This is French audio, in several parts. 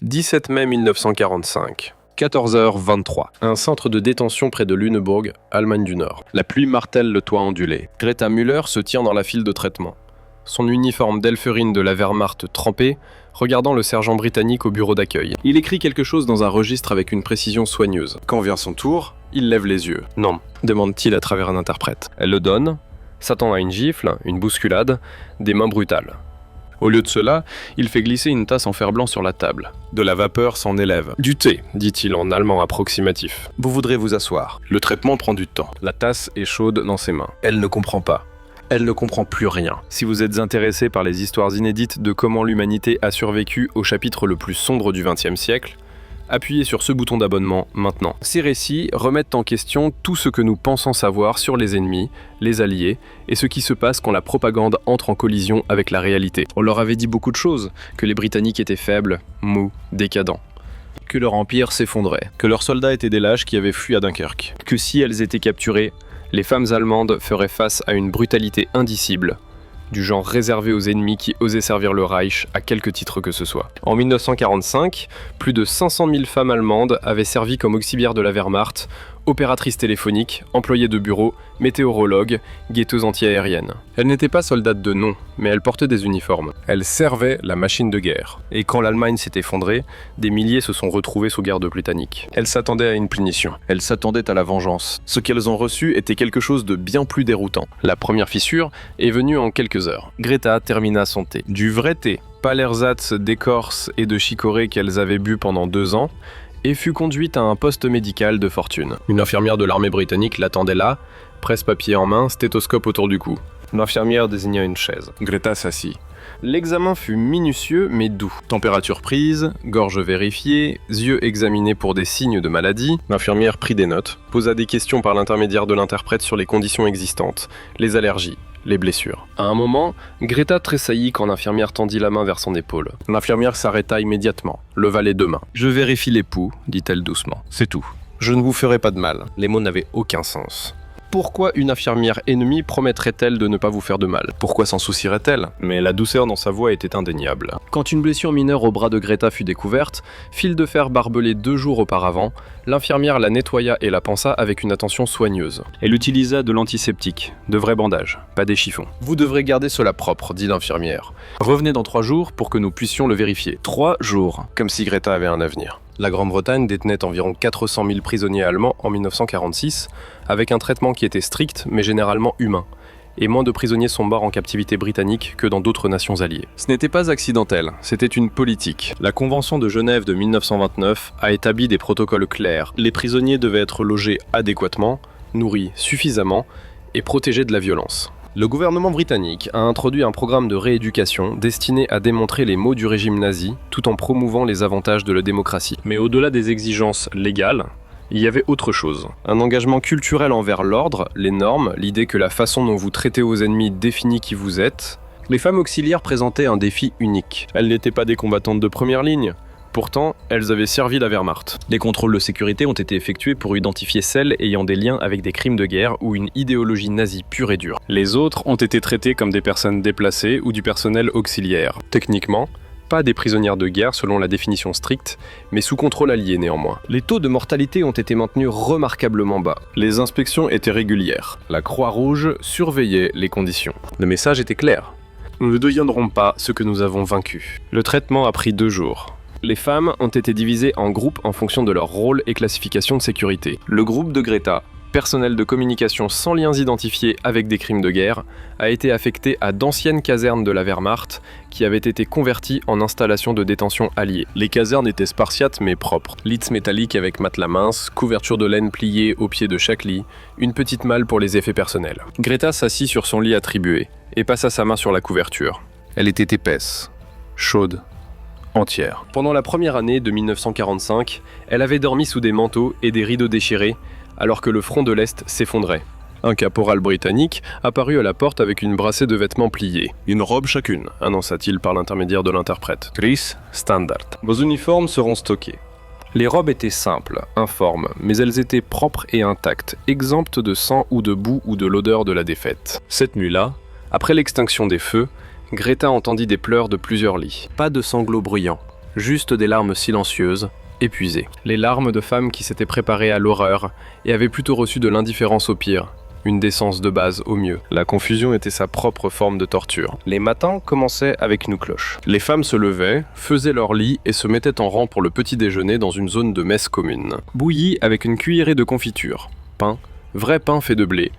17 mai 1945. 14h23. Un centre de détention près de Lüneburg, Allemagne du Nord. La pluie martèle le toit ondulé. Greta Müller se tient dans la file de traitement. Son uniforme d'Elferine de la Wehrmacht trempé, regardant le sergent britannique au bureau d'accueil. Il écrit quelque chose dans un registre avec une précision soigneuse. Quand vient son tour, il lève les yeux. « Non », demande-t-il à travers un interprète. Elle le donne, s'attend à une gifle, une bousculade, des mains brutales. Au lieu de cela, il fait glisser une tasse en fer-blanc sur la table. De la vapeur s'en élève. « Du thé », dit-il en allemand approximatif. « Vous voudrez vous asseoir. » Le traitement prend du temps. La tasse est chaude dans ses mains. Elle ne comprend pas. Elle ne comprend plus rien. Si vous êtes intéressé par les histoires inédites de comment l'humanité a survécu au chapitre le plus sombre du XXe siècle, appuyez sur ce bouton d'abonnement maintenant. Ces récits remettent en question tout ce que nous pensons savoir sur les ennemis, les alliés, et ce qui se passe quand la propagande entre en collision avec la réalité. On leur avait dit beaucoup de choses, que les Britanniques étaient faibles, mous, décadents, que leur empire s'effondrait, que leurs soldats étaient des lâches qui avaient fui à Dunkerque, que si elles étaient capturées, les femmes allemandes feraient face à une brutalité indicible, du genre réservé aux ennemis qui osaient servir le Reich à quelque titre que ce soit. En 1945, plus de 500 000 femmes allemandes avaient servi comme auxiliaires de la Wehrmacht, opératrices téléphoniques, employées de bureau, météorologues, guetteuses anti-aériennes. Elles n'étaient pas soldates de nom, mais elles portaient des uniformes. Elles servaient la machine de guerre. Et quand l'Allemagne s'est effondrée, des milliers se sont retrouvés sous garde britannique. Elles s'attendaient à une punition. Elles s'attendaient à la vengeance. Ce qu'elles ont reçu était quelque chose de bien plus déroutant. La première fissure est venue en quelques heures. Greta termina son thé. Du vrai thé, pas l'ersatz d'écorce et de chicorée qu'elles avaient bu pendant 2 ans, et fut conduite à un poste médical de fortune. Une infirmière de l'armée britannique l'attendait là, presse-papier en main, stéthoscope autour du cou. L'infirmière désigna une chaise. Greta s'assit. L'examen fut minutieux mais doux. Température prise, gorge vérifiée, yeux examinés pour des signes de maladie. L'infirmière prit des notes, posa des questions par l'intermédiaire de l'interprète sur les conditions existantes, les allergies, les blessures. À un moment, Greta tressaillit quand l'infirmière tendit la main vers son épaule. L'infirmière s'arrêta immédiatement, leva les 2 mains. « Je vérifie les pouls », dit-elle doucement. « C'est tout. Je ne vous ferai pas de mal. » Les mots n'avaient aucun sens. Pourquoi une infirmière ennemie promettrait-elle de ne pas vous faire de mal? Pourquoi s'en soucierait-elle? Mais la douceur dans sa voix était indéniable. Quand une blessure mineure au bras de Greta fut découverte, fil de fer barbelé 2 jours auparavant, l'infirmière la nettoya et la pansa avec une attention soigneuse. Elle utilisa de l'antiseptique, de vrais bandages, pas des chiffons. « Vous devrez garder cela propre, dit l'infirmière. Revenez dans 3 jours pour que nous puissions le vérifier. 3 jours, comme si Greta avait un avenir. » La Grande-Bretagne détenait environ 400 000 prisonniers allemands en 1946, avec un traitement qui était strict mais généralement humain, et moins de prisonniers sont morts en captivité britannique que dans d'autres nations alliées. Ce n'était pas accidentel, c'était une politique. La Convention de Genève de 1929 a établi des protocoles clairs. Les prisonniers devaient être logés adéquatement, nourris suffisamment et protégés de la violence. Le gouvernement britannique a introduit un programme de rééducation destiné à démontrer les maux du régime nazi tout en promouvant les avantages de la démocratie. Mais au-delà des exigences légales, il y avait autre chose. Un engagement culturel envers l'ordre, les normes, l'idée que la façon dont vous traitez vos ennemis définit qui vous êtes. Les femmes auxiliaires présentaient un défi unique. Elles n'étaient pas des combattantes de première ligne. Pourtant, elles avaient servi la Wehrmacht. Les contrôles de sécurité ont été effectués pour identifier celles ayant des liens avec des crimes de guerre ou une idéologie nazie pure et dure. Les autres ont été traitées comme des personnes déplacées ou du personnel auxiliaire. Techniquement, pas des prisonnières de guerre selon la définition stricte, mais sous contrôle allié néanmoins. Les taux de mortalité ont été maintenus remarquablement bas. Les inspections étaient régulières. La Croix-Rouge surveillait les conditions. Le message était clair. Nous ne deviendrons pas ce que nous avons vaincu. Le traitement a pris 2 jours. Les femmes ont été divisées en groupes en fonction de leur rôle et classification de sécurité. Le groupe de Greta, personnel de communication sans liens identifiés avec des crimes de guerre, a été affecté à d'anciennes casernes de la Wehrmacht qui avaient été converties en installations de détention alliées. Les casernes étaient spartiates mais propres. Lits métalliques avec matelas minces, couverture de laine pliée au pied de chaque lit, une petite malle pour les effets personnels. Greta s'assit sur son lit attribué et passa sa main sur la couverture. Elle était épaisse, chaude, entière. Pendant la première année de 1945, elle avait dormi sous des manteaux et des rideaux déchirés, alors que le front de l'Est s'effondrait. Un caporal britannique apparut à la porte avec une brassée de vêtements pliés. « Une robe chacune », annonça-t-il par l'intermédiaire de l'interprète. « Gris, standard. Vos uniformes seront stockés. » Les robes étaient simples, informes, mais elles étaient propres et intactes, exemptes de sang ou de boue ou de l'odeur de la défaite. Cette nuit-là, après l'extinction des feux, Greta entendit des pleurs de plusieurs lits. Pas de sanglots bruyants, juste des larmes silencieuses, épuisées. Les larmes de femmes qui s'étaient préparées à l'horreur et avaient plutôt reçu de l'indifférence au pire, une décence de base au mieux. La confusion était sa propre forme de torture. Les matins commençaient avec une cloche. Les femmes se levaient, faisaient leur lit et se mettaient en rang pour le petit déjeuner dans une zone de messe commune. Bouilli avec une cuillerée de confiture, pain, vrai pain fait de blé,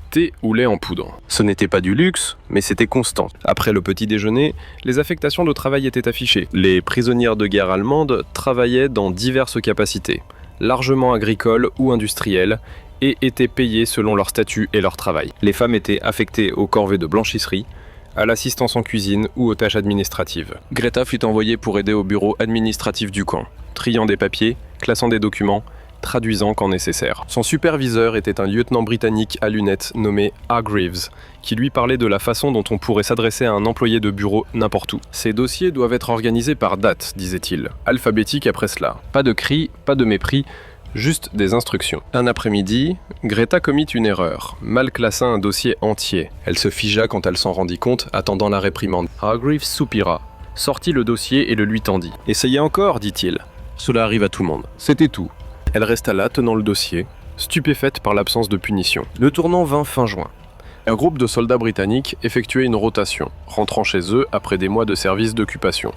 thé ou lait en poudre. Ce n'était pas du luxe, mais c'était constant. Après le petit déjeuner, les affectations de travail étaient affichées. Les prisonnières de guerre allemandes travaillaient dans diverses capacités, largement agricoles ou industrielles, et étaient payées selon leur statut et leur travail. Les femmes étaient affectées aux corvées de blanchisserie, à l'assistance en cuisine ou aux tâches administratives. Greta fut envoyée pour aider au bureau administratif du camp, triant des papiers, classant des documents, traduisant quand nécessaire. Son superviseur était un lieutenant britannique à lunettes nommé Hargreaves, qui lui parlait de la façon dont on pourrait s'adresser à un employé de bureau n'importe où. Ces dossiers doivent être organisés par date, disait-il, alphabétique après cela. Pas de cris, pas de mépris, juste des instructions. Un après-midi, Greta commit une erreur, mal classa un dossier entier. Elle se figea quand elle s'en rendit compte, attendant la réprimande. Hargreaves soupira, sortit le dossier et le lui tendit. « Essayez encore, dit-il. Cela arrive à tout le monde. » C'était tout. Elle resta là, tenant le dossier, stupéfaite par l'absence de punition. Le tournant vint fin juin. Un groupe de soldats britanniques effectuait une rotation, rentrant chez eux après des mois de service d'occupation.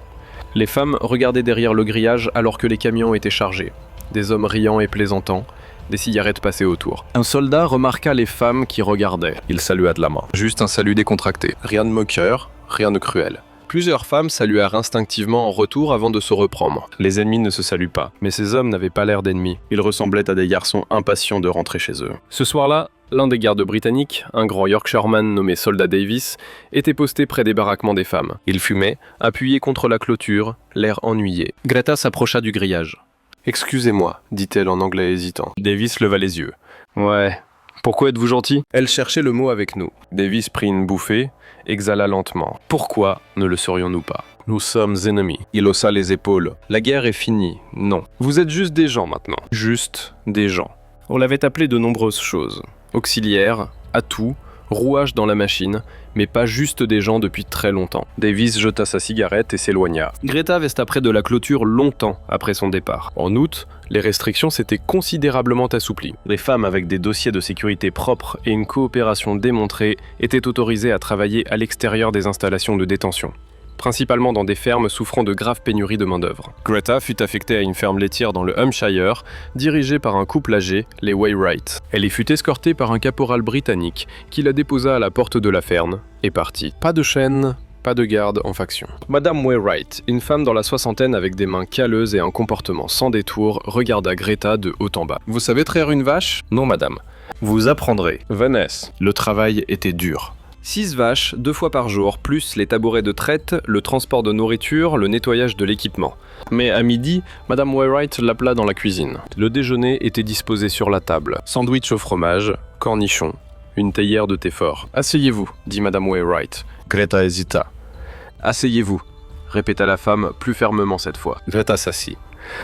Les femmes regardaient derrière le grillage alors que les camions étaient chargés. Des hommes riant et plaisantants, des cigarettes passées autour. Un soldat remarqua les femmes qui regardaient. Il salua de la main. Juste un salut décontracté. Rien de moqueur, rien de cruel. Plusieurs femmes saluèrent instinctivement en retour avant de se reprendre. Les ennemis ne se saluent pas, mais ces hommes n'avaient pas l'air d'ennemis. Ils ressemblaient à des garçons impatients de rentrer chez eux. Ce soir-là, l'un des gardes britanniques, un grand Yorkshireman nommé Soldat Davis, était posté près des baraquements des femmes. Il fumait, appuyé contre la clôture, l'air ennuyé. Greta s'approcha du grillage. « Excusez-moi, dit-elle en anglais hésitant. » Davis leva les yeux. « Ouais, pourquoi êtes-vous gentil ?» Elle cherchait le mot avec nous. Davis prit une bouffée, exhala lentement. « Pourquoi ne le serions-nous pas ? Nous sommes ennemis. » Il haussa les épaules. « La guerre est finie. Non. Vous êtes juste des gens maintenant. Juste des gens. » On l'avait appelé de nombreuses choses. Auxiliaires, atouts, rouages dans la machine, mais pas juste des gens depuis très longtemps. Davis jeta sa cigarette et s'éloigna. Greta resta près de la clôture longtemps après son départ. En août, les restrictions s'étaient considérablement assouplies. Les femmes avec des dossiers de sécurité propres et une coopération démontrée étaient autorisées à travailler à l'extérieur des installations de détention, principalement dans des fermes souffrant de graves pénuries de main-d'œuvre. Greta fut affectée à une ferme laitière dans le Hampshire, dirigée par un couple âgé, les Wainwright. Elle y fut escortée par un caporal britannique qui la déposa à la porte de la ferme et partit. Pas de chaîne, pas de garde en faction. Madame Wainwright, une femme dans la soixantaine avec des mains calleuses et un comportement sans détour, regarda Greta de haut en bas. « Vous savez traire une vache ? » « Non, madame. »« Vous apprendrez. » Vanessa. Le travail était dur. 6 vaches, 2 fois par jour, plus les tabourets de traite, le transport de nourriture, le nettoyage de l'équipement. Mais à midi, Madame Wainwright l'appela dans la cuisine. Le déjeuner était disposé sur la table. Sandwich au fromage, cornichons, une théière de thé fort. « Asseyez-vous, dit Madame Wainwright. » Greta hésita. « Asseyez-vous, répéta la femme plus fermement cette fois. Greta s'assit.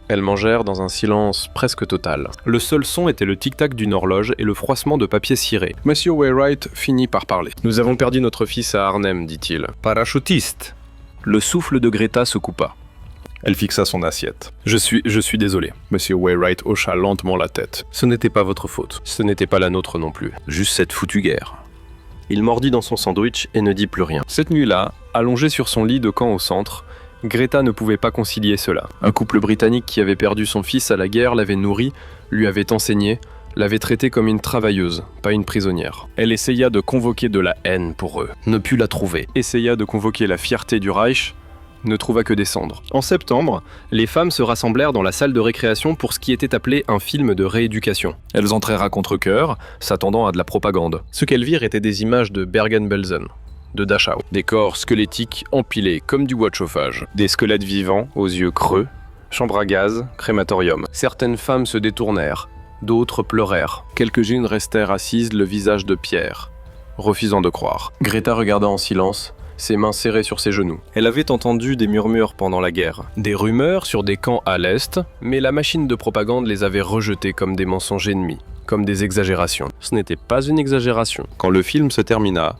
Elles mangèrent dans un silence presque total. Le seul son était le tic-tac d'une horloge et le froissement de papier ciré. Monsieur Wainwright finit par parler. « Nous avons perdu notre fils à Arnhem, dit-il. Parachutiste !» Le souffle de Greta se coupa. Elle fixa son assiette. « Je suis désolé. » Monsieur Wainwright hocha lentement la tête. « Ce n'était pas votre faute. Ce n'était pas la nôtre non plus. Juste cette foutue guerre. » Il mordit dans son sandwich et ne dit plus rien. Cette nuit-là, allongé sur son lit de camp au centre, Greta ne pouvait pas concilier cela. Un couple britannique qui avait perdu son fils à la guerre l'avait nourri, lui avait enseigné, l'avait traitée comme une travailleuse, pas une prisonnière. Elle essaya de convoquer de la haine pour eux, ne put la trouver. Essaya de convoquer la fierté du Reich, ne trouva que des cendres. En septembre, les femmes se rassemblèrent dans la salle de récréation pour ce qui était appelé un film de rééducation. Elles entrèrent à contre-cœur, s'attendant à de la propagande. Ce qu'elles virent étaient des images de Bergen-Belsen, de Dachau. Des corps squelettiques empilés comme du bois de chauffage. Des squelettes vivants aux yeux creux, chambre à gaz, crématorium. Certaines femmes se détournèrent, d'autres pleurèrent. Quelques-unes restèrent assises, le visage de pierre, refusant de croire. Greta regarda en silence, ses mains serrées sur ses genoux. Elle avait entendu des murmures pendant la guerre, des rumeurs sur des camps à l'Est, mais la machine de propagande les avait rejetés comme des mensonges ennemis, comme des exagérations. Ce n'était pas une exagération. Quand le film se termina,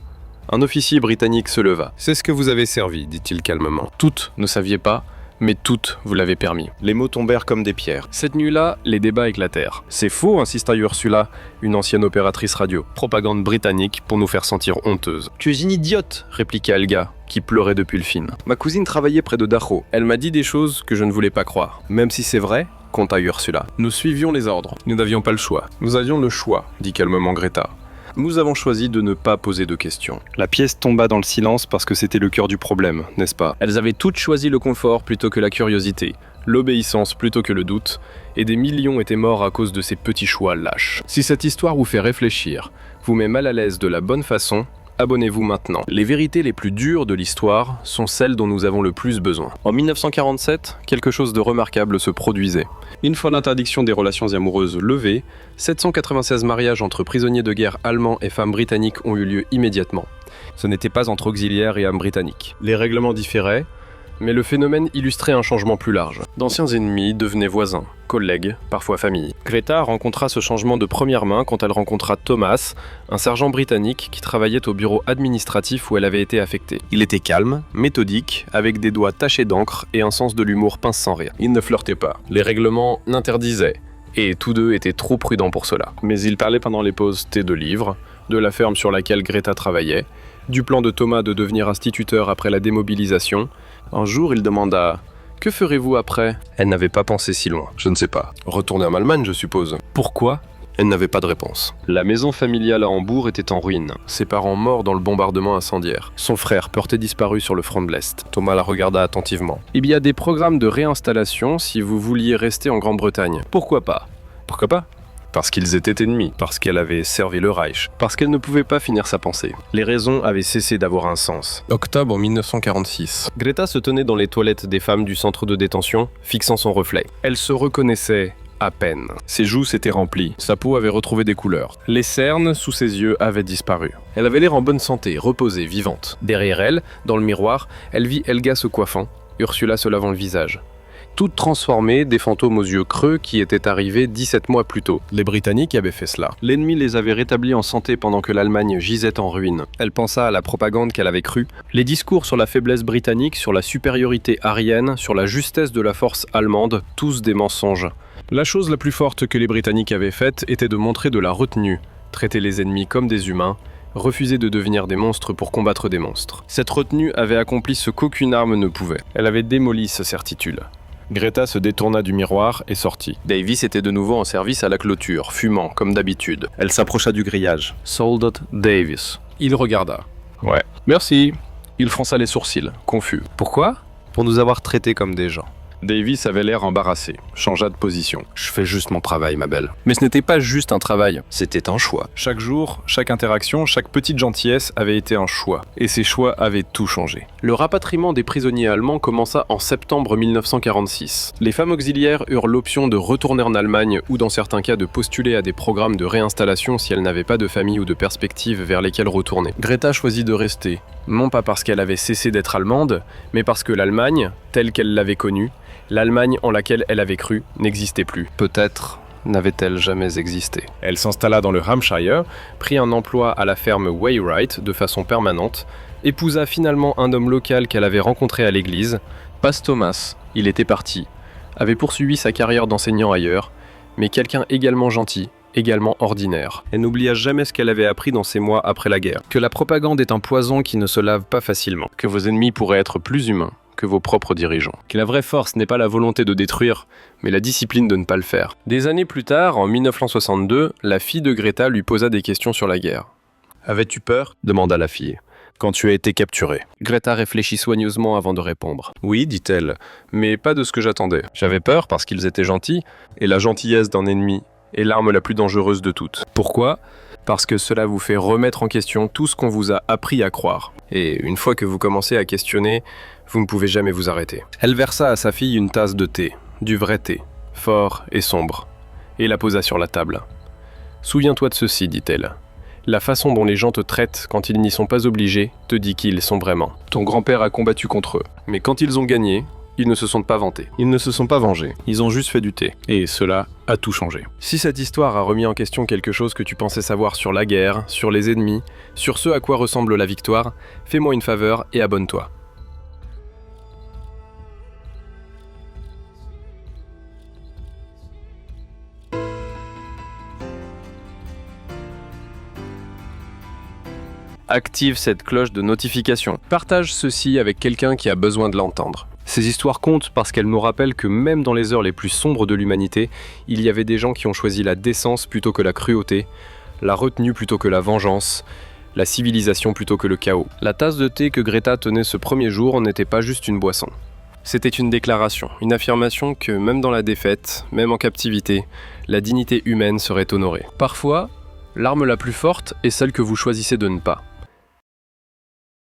un officier britannique se leva. « C'est ce que vous avez servi, dit-il calmement. Toutes ne saviez pas, Mais toutes vous l'avez permis. Les mots tombèrent comme des pierres. Cette nuit-là, les débats éclatèrent. C'est faux, insista Ursula, une ancienne opératrice radio. Propagande britannique pour nous faire sentir honteuses. Tu es une idiote, répliqua Helga, qui pleurait depuis le film. Ma cousine travaillait près de Dachau. Elle m'a dit des choses que je ne voulais pas croire. Même si c'est vrai, conta Ursula. Nous suivions les ordres. Nous n'avions pas le choix. Nous avions le choix, dit calmement Greta. Nous avons choisi de ne pas poser de questions. La pièce tomba dans le silence parce que c'était le cœur du problème, n'est-ce pas? Elles avaient toutes choisi le confort plutôt que la curiosité, l'obéissance plutôt que le doute, et des millions étaient morts à cause de ces petits choix lâches. Si cette histoire vous fait réfléchir, vous met mal à l'aise de la bonne façon, abonnez-vous maintenant. Les vérités les plus dures de l'histoire sont celles dont nous avons le plus besoin. En 1947, quelque chose de remarquable se produisait. Une fois l'interdiction des relations amoureuses levée, 796 mariages entre prisonniers de guerre allemands et femmes britanniques ont eu lieu immédiatement. Ce n'était pas entre auxiliaires et hommes britanniques. Les règlements différaient, mais le phénomène illustrait un changement plus large. D'anciens ennemis devenaient voisins, collègues, parfois familles. Greta rencontra ce changement de première main quand elle rencontra Thomas, un sergent britannique qui travaillait au bureau administratif où elle avait été affectée. Il était calme, méthodique, avec des doigts tachés d'encre et un sens de l'humour pince sans rire. Il ne flirtait pas. Les règlements l'interdisaient, et tous deux étaient trop prudents pour cela. Mais ils parlaient pendant les pauses thé de livres, de la ferme sur laquelle Greta travaillait, du plan de Thomas de devenir instituteur après la démobilisation. Un jour, il demanda « Que ferez-vous après ?» Elle n'avait pas pensé si loin. « Je ne sais pas. Retourner en Allemagne, je suppose. » Pourquoi ? Elle n'avait pas de réponse. La maison familiale à Hambourg était en ruine. Ses parents morts dans le bombardement incendiaire. Son frère porté disparu sur le front de l'Est. Thomas la regarda attentivement. « Il y a des programmes de réinstallation si vous vouliez rester en Grande-Bretagne. Pourquoi pas ? Pourquoi pas ? Parce qu'ils étaient ennemis, parce qu'elle avait servi le Reich, parce qu'elle ne pouvait pas finir sa pensée. Les raisons avaient cessé d'avoir un sens. Octobre 1946. Greta se tenait dans les toilettes des femmes du centre de détention, fixant son reflet. Elle se reconnaissait à peine. Ses joues s'étaient remplies, sa peau avait retrouvé des couleurs. Les cernes sous ses yeux avaient disparu. Elle avait l'air en bonne santé, reposée, vivante. Derrière elle, dans le miroir, elle vit Helga se coiffant, Ursula se lavant le visage. Toutes transformées, des fantômes aux yeux creux qui étaient arrivés 17 mois plus tôt. Les Britanniques avaient fait cela. L'ennemi les avait rétablis en santé pendant que l'Allemagne gisait en ruine. Elle pensa à la propagande qu'elle avait crue. Les discours sur la faiblesse britannique, sur la supériorité aryenne, sur la justesse de la force allemande, tous des mensonges. La chose la plus forte que les Britanniques avaient faite était de montrer de la retenue, traiter les ennemis comme des humains, refuser de devenir des monstres pour combattre des monstres. Cette retenue avait accompli ce qu'aucune arme ne pouvait. Elle avait démoli sa certitude. Greta se détourna du miroir et sortit. Davis était de nouveau en service à la clôture, fumant, comme d'habitude. Elle s'approcha du grillage. Soldat Davis. Il regarda. Ouais. Merci. Il fronça les sourcils, confus. Pourquoi ? Pour nous avoir traités comme des gens. Davis avait l'air embarrassé, changea de position. « Je fais juste mon travail, ma belle. » Mais ce n'était pas juste un travail, c'était un choix. Chaque jour, chaque interaction, chaque petite gentillesse avait été un choix. Et ces choix avaient tout changé. Le rapatriement des prisonniers allemands commença en septembre 1946. Les femmes auxiliaires eurent l'option de retourner en Allemagne ou dans certains cas de postuler à des programmes de réinstallation si elles n'avaient pas de famille ou de perspectives vers lesquelles retourner. Greta choisit de rester, non pas parce qu'elle avait cessé d'être allemande, mais parce que l'Allemagne, telle qu'elle l'avait connue, l'Allemagne en laquelle elle avait cru n'existait plus. Peut-être n'avait-elle jamais existé. Elle s'installa dans le Hampshire, prit un emploi à la ferme Wainwright de façon permanente, épousa finalement un homme local qu'elle avait rencontré à l'église, Passe Thomas, il était parti, avait poursuivi sa carrière d'enseignant ailleurs, mais quelqu'un également gentil, également ordinaire. Elle n'oublia jamais ce qu'elle avait appris dans ces mois après la guerre, que la propagande est un poison qui ne se lave pas facilement, que vos ennemis pourraient être plus humains que vos propres dirigeants. Que la vraie force n'est pas la volonté de détruire, mais la discipline de ne pas le faire. Des années plus tard, en 1962, la fille de Greta lui posa des questions sur la guerre. « Avais-tu peur ?» demanda la fille. « Quand tu as été capturée. » Greta réfléchit soigneusement avant de répondre. « Oui, dit-elle, mais pas de ce que j'attendais. J'avais peur parce qu'ils étaient gentils, et la gentillesse d'un ennemi est l'arme la plus dangereuse de toutes. Pourquoi ? Parce que cela vous fait remettre en question tout ce qu'on vous a appris à croire. Et une fois que vous commencez à questionner, vous ne pouvez jamais vous arrêter. » Elle versa à sa fille une tasse de thé, du vrai thé, fort et sombre, et la posa sur la table. « Souviens-toi de ceci, dit-elle. La façon dont les gens te traitent quand ils n'y sont pas obligés te dit qui ils sont vraiment. Ton grand-père a combattu contre eux, mais quand ils ont gagné, ils ne se sont pas vantés. Ils ne se sont pas vengés. Ils ont juste fait du thé. Et cela a tout changé. Si cette histoire a remis en question quelque chose que tu pensais savoir sur la guerre, sur les ennemis, sur ce à quoi ressemble la victoire, fais-moi une faveur et abonne-toi. Active cette cloche de notification. Partage ceci avec quelqu'un qui a besoin de l'entendre. Ces histoires comptent parce qu'elles nous rappellent que même dans les heures les plus sombres de l'humanité, il y avait des gens qui ont choisi la décence plutôt que la cruauté, la retenue plutôt que la vengeance, la civilisation plutôt que le chaos. La tasse de thé que Greta tenait ce premier jour n'était pas juste une boisson. C'était une déclaration, une affirmation que même dans la défaite, même en captivité, la dignité humaine serait honorée. Parfois, l'arme la plus forte est celle que vous choisissez de ne pas.